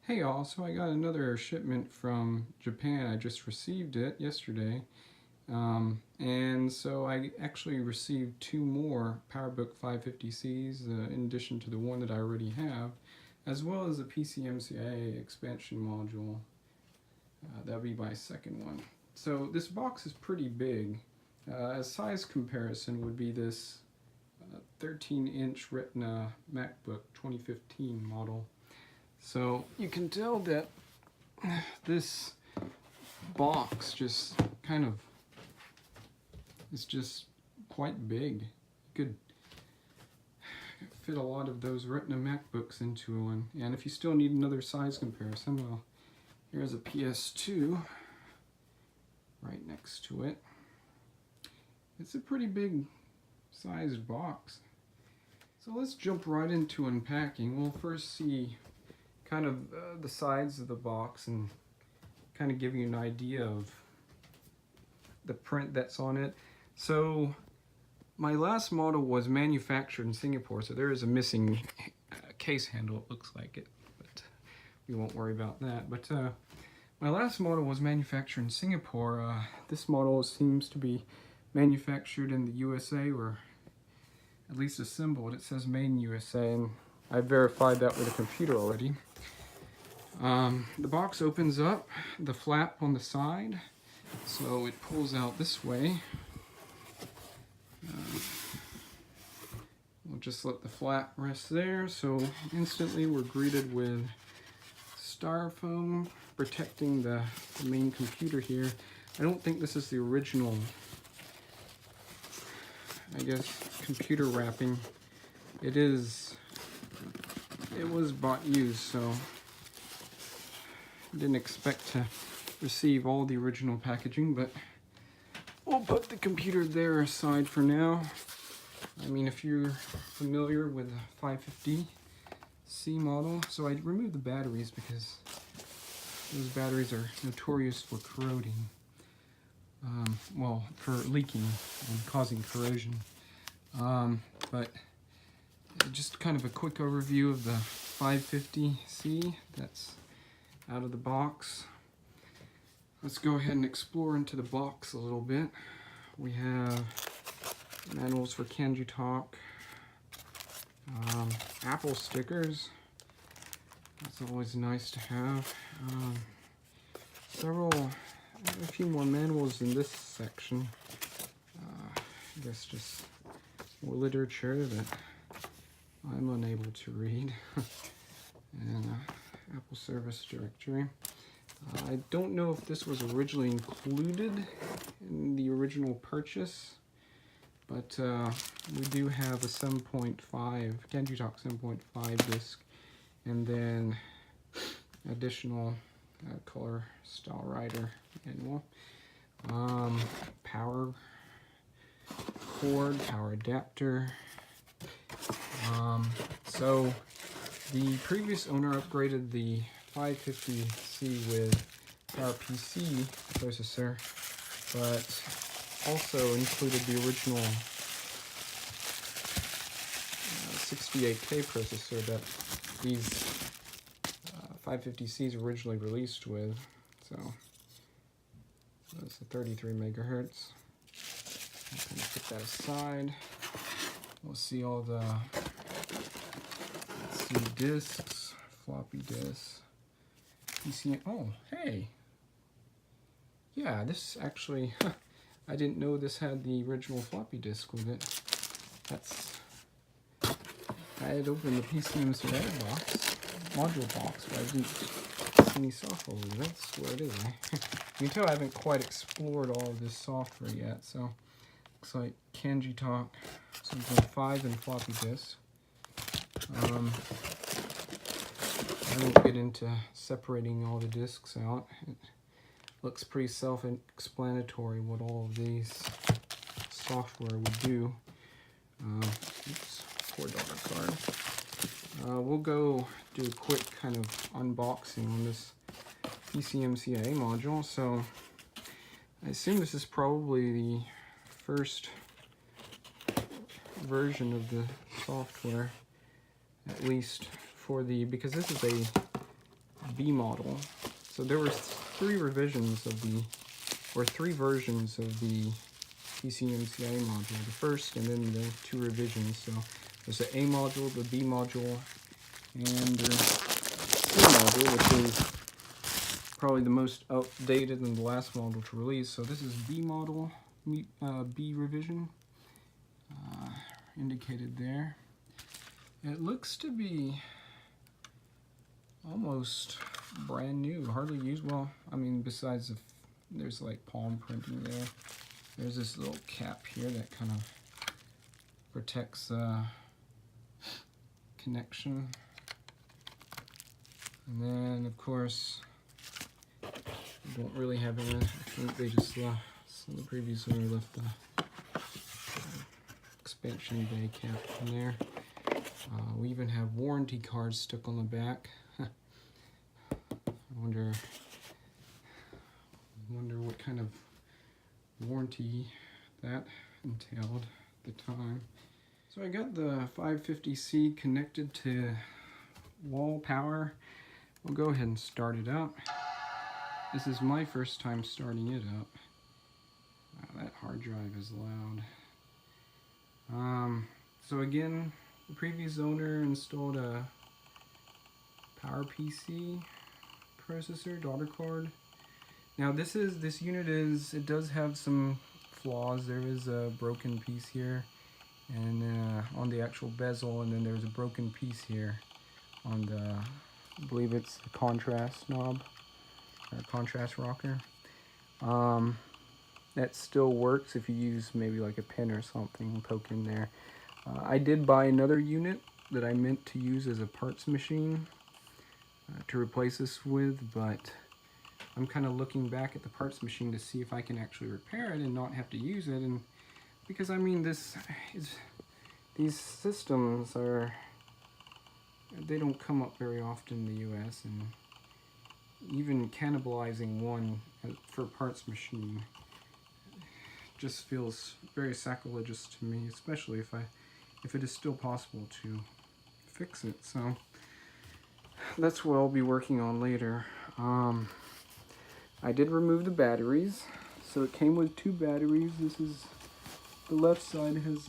Hey all, so I got another shipment from Japan. I just received it yesterday. And so I actually received two more PowerBook 550Cs in addition to the one that I already have, as well as a PCMCIA expansion module. That'll be my second one. So this box is pretty big. A size comparison would be this 13-inch Retina MacBook 2015 model. So you can tell that this box just kind of is just quite big. You could fit a lot of those Retina MacBooks into one. And if you still need another size comparison, well, here's a PS2 right next to it. It's a pretty big sized box. So let's jump right into unpacking. We'll first see kind of the sides of the box and kind of give you an idea of the print that's on it. So my last model was manufactured in Singapore, so there is a missing case handle, it looks like it, but we won't worry about that. But my last model was manufactured in Singapore. This model seems to be manufactured in the USA, or at least assembled. It says made in USA, and I verified that with a computer already. The box opens up, the flap on the side, so it pulls out this way. We'll just let the flap rest there, so instantly we're greeted with styrofoam protecting the main computer here. I don't think this is the original, I guess, computer wrapping. It was bought used, so didn't expect to receive all the original packaging, but we'll put the computer there aside for now. I mean, if you're familiar with the 550C model, so I removed the batteries because those batteries are notorious for corroding. Well, for leaking and causing corrosion. But just kind of a quick overview of the 550C that's out of the box. Let's go ahead and explore into the box a little bit. We have manuals for Kanji Talk, Apple stickers. That's always nice to have. A few more manuals in this section. I guess just more literature that I'm unable to read. And Apple Service Directory. I don't know if this was originally included in the original purchase, but we do have a 7.5, Kanji Talk 7.5 disc, and then additional color style writer manual, power cord, power adapter. So the previous owner upgraded the 550C with PowerPC processor, but also included the original 68K processor that these 550Cs originally released with. So that's the 33 megahertz. I'm going to put that aside. We'll see all the discs, floppy disks, PCM. Oh, hey. Yeah, this actually, I didn't know this had the original floppy disk with it. I had opened the PCMCIA module box, but I didn't see any software with it. That's where it is. You can tell I haven't quite explored all of this software yet, so looks like Kanji Talk 7.5 and floppy disk. I won't get into separating all the discs out. It looks pretty self-explanatory what all of these software would do. Oops, $4 card. We'll go do a quick kind of unboxing on this PCMCIA module. So I assume this is probably the first version of the software, at least for the, because this is a B model. So there were three versions of the PCMCIA module. The first and then the two revisions. So there's the A module, the B module, and the C module, which is probably the most outdated and the last module to release. So this is B model, B revision, indicated there. It looks to be almost brand new, hardly used. Well, I mean, besides there's like palm printing there. There's this little cap here that kind of protects connection. And then, of course, we don't really have any. I think they just so the previous owner left the expansion bay cap in there. We even have warranty cards stuck on the back. I wonder what kind of warranty that entailed at the time. So I got the 550C connected to wall power. We'll go ahead and start it up. This is my first time starting it up. Wow, that hard drive is loud. So again, the previous owner installed a PowerPC processor, daughter card. Now this unit it does have some flaws. There is a broken piece here, and on the actual bezel, and then there's a broken piece here on the, I believe it's the contrast knob, or contrast rocker. That still works if you use maybe like a pin or something and poke in there. I did buy another unit that I meant to use as a parts machine to replace this with, but I'm kind of looking back at the parts machine to see if I can actually repair it and not have to use it. And because I mean, these systems they don't come up very often in the US, and even cannibalizing one for a parts machine just feels very sacrilegious to me, especially if it is still possible to fix it. So that's what I'll be working on later. I did remove the batteries, so it came with two batteries. This is the left side has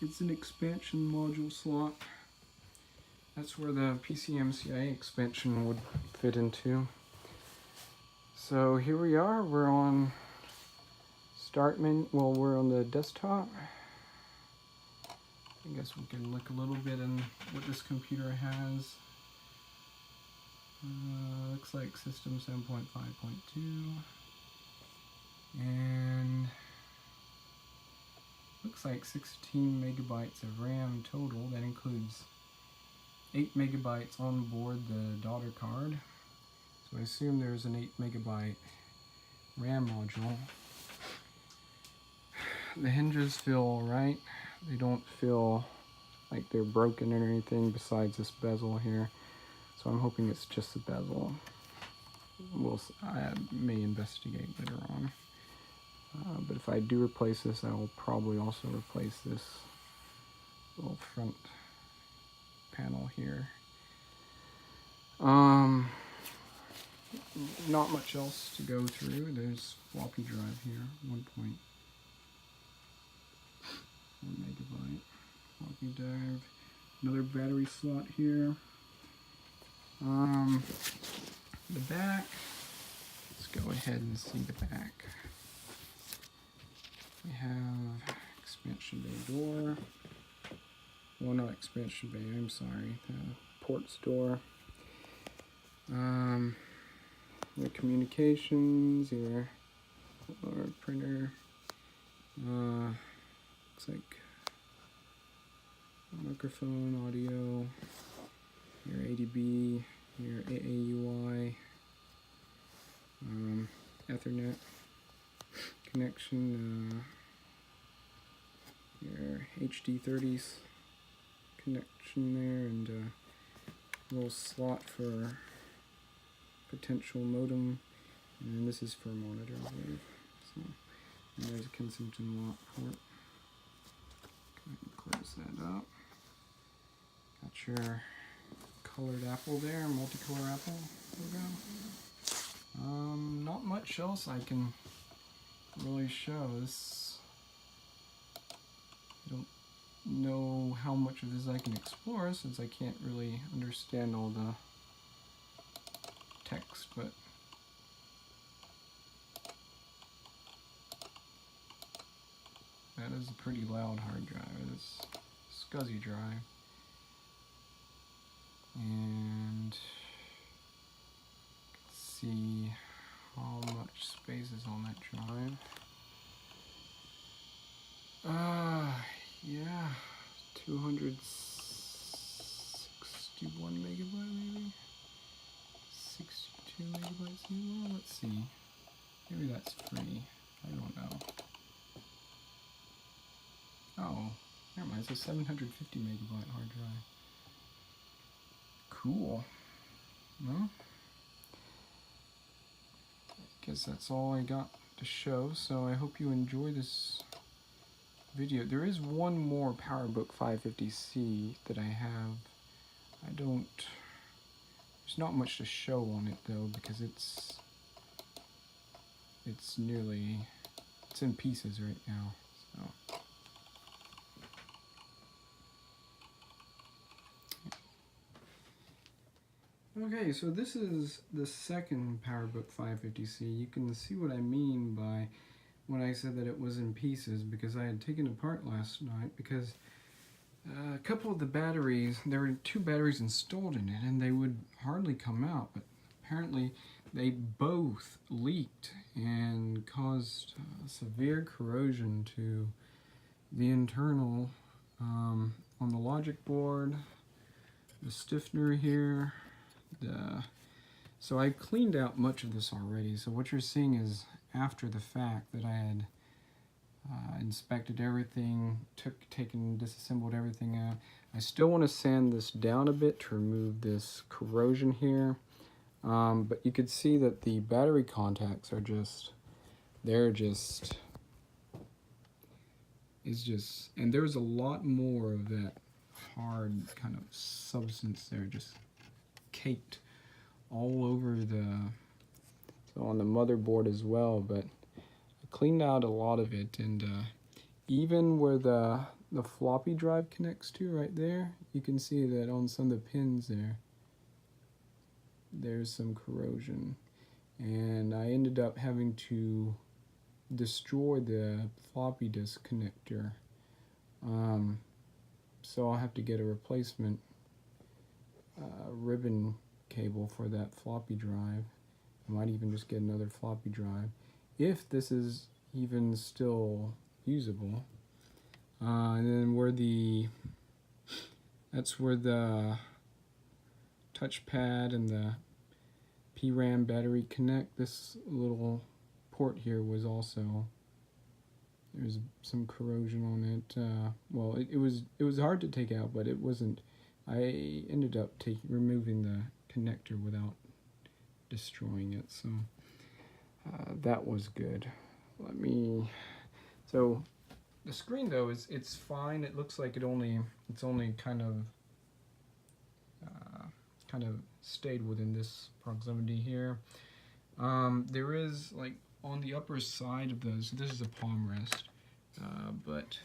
it's an expansion module slot. That's where the PCMCIA expansion would fit into. So here we are. We're on start menu. Well, we're on the desktop. I guess we can look a little bit in what this computer has. Looks like system 7.5.2, and looks like 16 megabytes of RAM total. That includes 8 megabytes on board the daughter card. So I assume there's an 8 megabyte RAM module. The hinges feel alright. They don't feel like they're broken or anything besides this bezel here. So I'm hoping it's just the bezel. I may investigate later on. But if I do replace this, I will probably also replace this little front panel here. Not much else to go through. There's floppy drive here, 1.1 megabyte floppy drive. Another battery slot here. The back, let's go ahead and see the back. We have expansion bay door. Well, not expansion bay, I'm sorry. The ports door. The communications, your printer. Looks like microphone, audio, your ADB, your AAUI, Ethernet connection, your HD-30 connection there, and a little slot for potential modem, and this is for a monitor, I believe. So, and there's a Kensington lock port. Go ahead and close that up. Got your colored apple there, multicolor apple logo. Not much else I can really show. This, I don't know how much of this I can explore since I can't really understand all the text, but that is a pretty loud hard drive. It is SCSI drive. And see how much space is on that drive. Yeah, 261 megabyte maybe? 62 megabytes? Well, let's see. Maybe that's free. I don't know. Oh, never mind. It's a 750 megabyte hard drive. Cool. Well, I guess that's all I got to show, so I hope you enjoy this video. There is one more PowerBook 550C that I have. There's not much to show on it though, because it's in pieces right now, so. Okay, so this is the second PowerBook 550C. You can see what I mean by when I said that it was in pieces, because I had taken it apart last night because a couple of the batteries, there were 2 batteries installed in it and they would hardly come out, but apparently they both leaked and caused severe corrosion to the internal on the logic board, the stiffener here. So I cleaned out much of this already, so what you're seeing is after the fact that I had inspected everything, disassembled everything out. I still want to sand this down a bit to remove this corrosion here, but you could see that the battery contacts are and there's a lot more of that hard kind of substance there, just caked all over so on the motherboard as well, but I cleaned out a lot of it, and even where the floppy drive connects to right there, you can see that on some of the pins there's some corrosion, and I ended up having to destroy the floppy disk connector, so I'll have to get a replacement ribbon cable for that floppy drive. I might even just get another floppy drive if this is even still usable. And then that's where the touchpad and the PRAM battery connect. This little port here was also, there's some corrosion on it. Well, it was hard to take out, but it wasn't. I ended up removing the connector without destroying it, so that was good. So the screen though it's fine. It looks like it's only kind of stayed within this proximity here. There is, like, on the upper side of those, this is a palm rest, but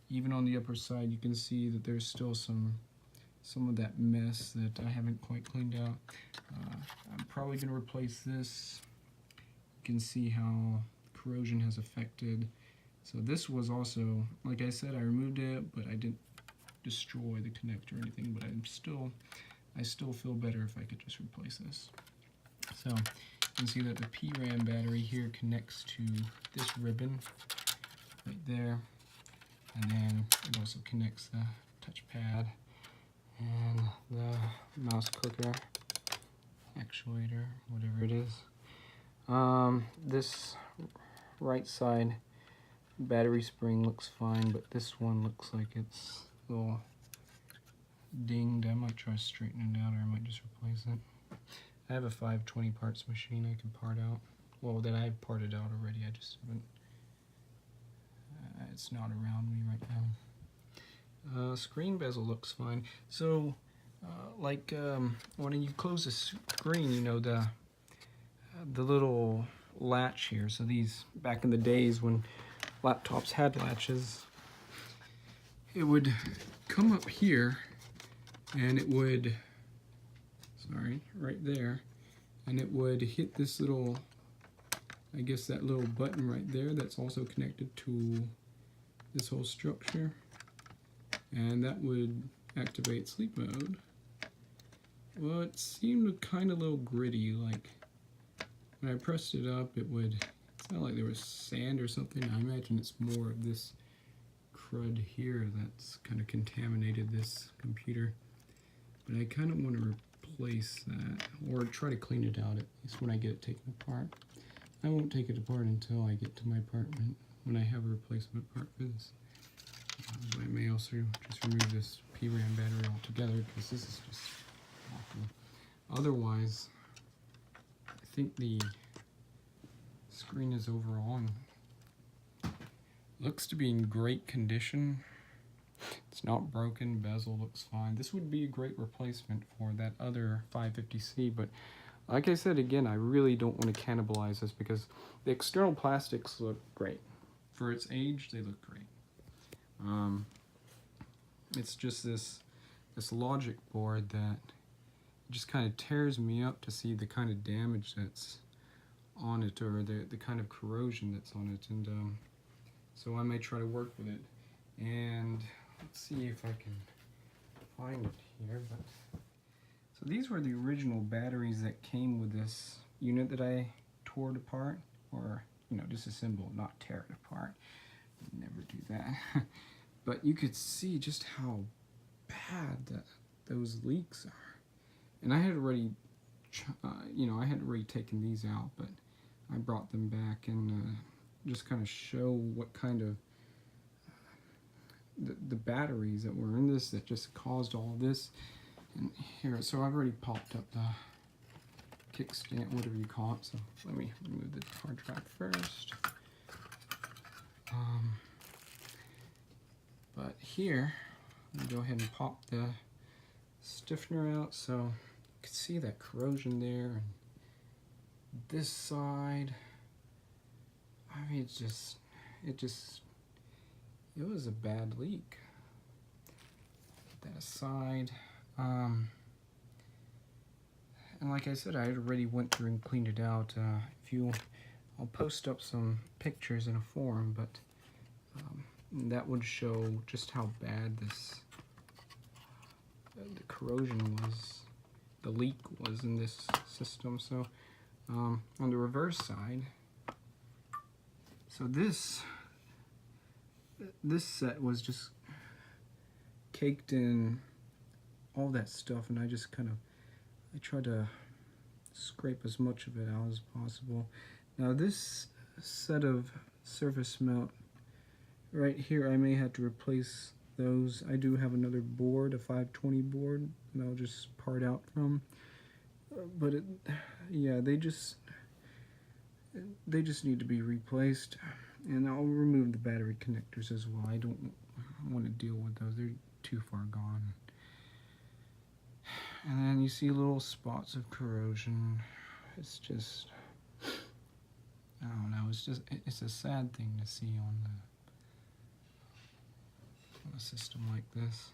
even on the upper side you can see that there's still some of that mess that I haven't quite cleaned out. I'm probably going to replace this. You can see how corrosion has affected. So this was also, like I said, I removed it, but I didn't destroy the connector or anything, but I still feel better if I could just replace this. So you can see that the PRAM battery here connects to this ribbon right there, and then it also connects the touchpad and the mouse clicker actuator, whatever it is. This right side battery spring looks fine, but this one looks like it's a little dinged. I might try straightening it out, or I might just replace it. I have a 520 parts machine I can part out. Well, that I've parted out already, I just haven't, it's not around me right now. Screen bezel looks fine. So when you close the screen, you know, the little latch here. So these, back in the days when laptops had latches, it would come up here and it would, sorry, right there, and it would hit this little, I guess that little button right there that's also connected to this whole structure, and that would activate sleep mode. Well, it seemed kind of a little gritty, like when I pressed it up it sounded like there was sand or something. I imagine it's more of this crud here that's kind of contaminated this computer, but I kind of want to replace that, or try to clean it out at least when I get it taken apart. I won't take it apart until I get to my apartment when I have a replacement part for this. I may also just remove this PRAM battery altogether because this is just awful. Otherwise, I think the screen is overall looks to be in great condition. It's not broken, bezel looks fine. This would be a great replacement for that other 550C, but like I said again, I really don't want to cannibalize this because the external plastics look great. For its age, they look great. It's just this logic board that just kind of tears me up to see the kind of damage that's on it, or the kind of corrosion that's on it, and so I may try to work with it. And let's see if I can find it here. But so these were the original batteries that came with this unit that I tore it apart, or disassemble, not tear it apart. Never do that. But you could see just how bad those leaks are. And I had already, I had already taken these out, but I brought them back and just kind of show what kind of the batteries that were in this that just caused all this. And here, so I've already popped up the kickstand, whatever you call it. So let me remove the hard drive first. But here, let me go ahead and pop the stiffener out so you can see that corrosion there. And this side, I mean, it was a bad leak. Put that aside. And like I said, I already went through and cleaned it out. I'll post up some pictures in a forum, but that would show just how bad the corrosion was, the leak was in this system. So on the reverse side, so this set was just caked in all that stuff, and I tried to scrape as much of it out as possible. Now this set of surface mount right here, I may have to replace those. I do have another board, a 520 board, that I'll just part out from. But yeah, they just need to be replaced, and I'll remove the battery connectors as well. I don't want to deal with those; they're too far gone. And then you see little spots of corrosion. It's just, I don't know. It's a sad thing to see on a system like this.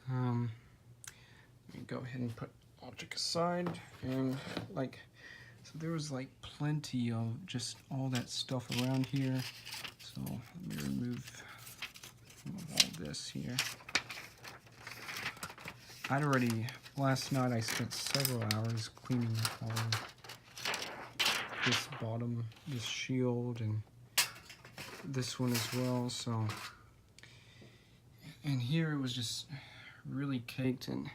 Let me go ahead and put logic aside, and so there was plenty of just all that stuff around here. So let me remove some of all this here. Last night I spent several hours cleaning all this bottom, this shield, and this one as well. So, and here it was just really caked in.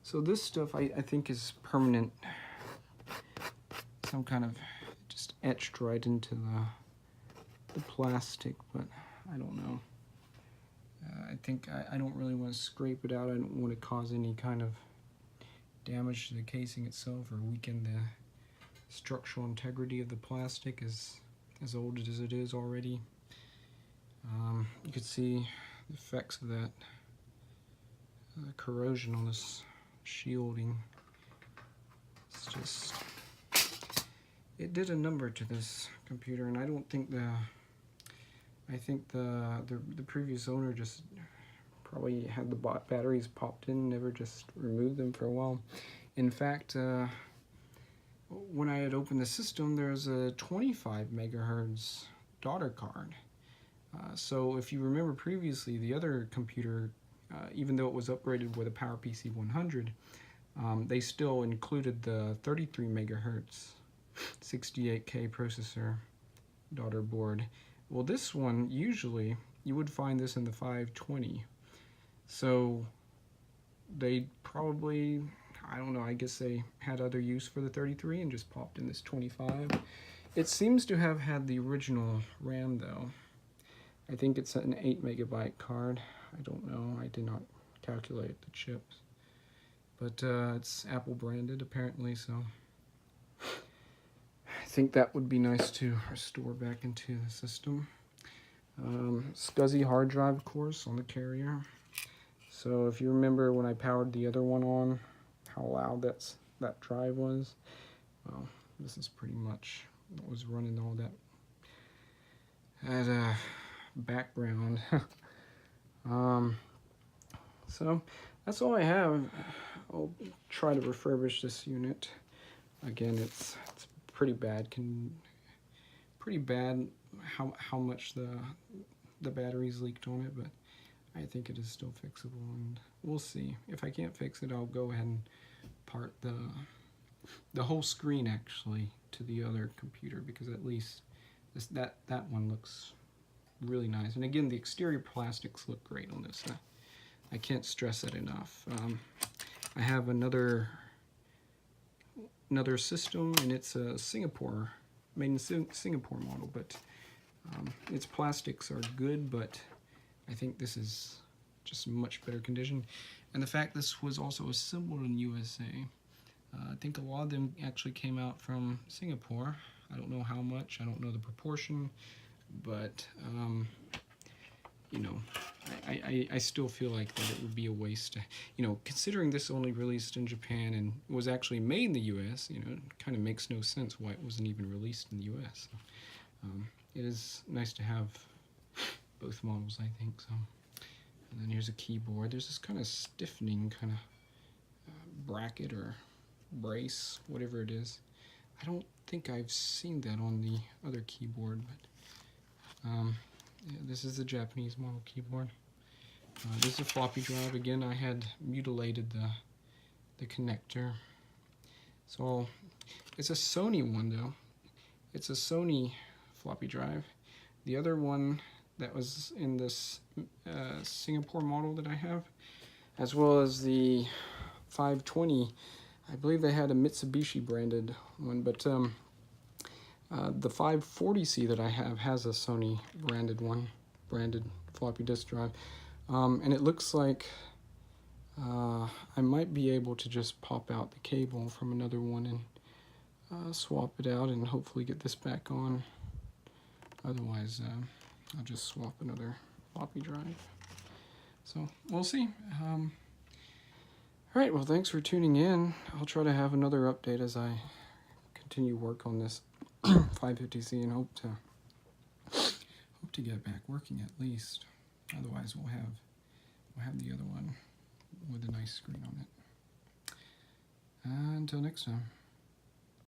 So this stuff I think is permanent, some kind of just etched right into the plastic, but I don't know. I think I don't really want to scrape it out. I don't want to cause any kind of damage to the casing itself or weaken the structural integrity of the plastic, as old as it is already. You can see the effects of that corrosion on this shielding. It's just, it did a number to this computer, and I don't think I think the previous owner just probably had the batteries popped in, never just removed them for a while. In fact, when I had opened the system, there's a 25 megahertz daughter card. So if you remember previously, the other computer, even though it was upgraded with a PowerPC 100, they still included the 33 megahertz 68K processor daughter board. Well, this one, usually, you would find this in the 520. So they probably, I don't know, I guess they had other use for the 33 and just popped in this 25. It seems to have had the original RAM though. I think it's an 8 megabyte card. I don't know, I did not calculate the chips. But it's Apple branded apparently, so I think that would be nice to restore back into the system. SCSI hard drive, of course, on the carrier. So if you remember when I powered the other one on, how loud that drive was, well, this is pretty much what was running all that background. So that's all I have. I'll try to refurbish this unit. Again, it's pretty bad. Pretty bad how much the batteries leaked on it, but I think it is still fixable, and we'll see. If I can't fix it, I'll go ahead and part the whole screen actually to the other computer, because at least that one looks really nice. And again, the exterior plastics look great on this. I can't stress that enough. I have another system, and it's a Singapore, made in Singapore model, but its plastics are good, but I think this is just much better condition. And the fact this was also assembled in USA, I think a lot of them actually came out from Singapore. I don't know how much, I don't know the proportion, but you know, I still feel like that it would be a waste to, you know, considering this only released in Japan and was actually made in the US, you know, it kind of makes no sense why it wasn't even released in the US. So, it is nice to have both models, I think. So, and then here's a keyboard. There's this kind of stiffening kind of bracket or brace, whatever it is. I don't think I've seen that on the other keyboard, but yeah, this is the Japanese model keyboard. This is a floppy drive. Again, I had mutilated the connector. So it's a Sony one though. It's a Sony floppy drive. The other one that was in this Singapore model that I have, as well as the 520, I believe they had a Mitsubishi branded one, but the 540C that I have has a Sony branded floppy disk drive. And it looks like I might be able to just pop out the cable from another one and swap it out and hopefully get this back on. Otherwise, I'll just swap another floppy drive. So we'll see. Alright, well, thanks for tuning in. I'll try to have another update as I continue work on this 550C and hope to get it back working at least. Otherwise, we'll have the other one with a nice screen on it. Until next time.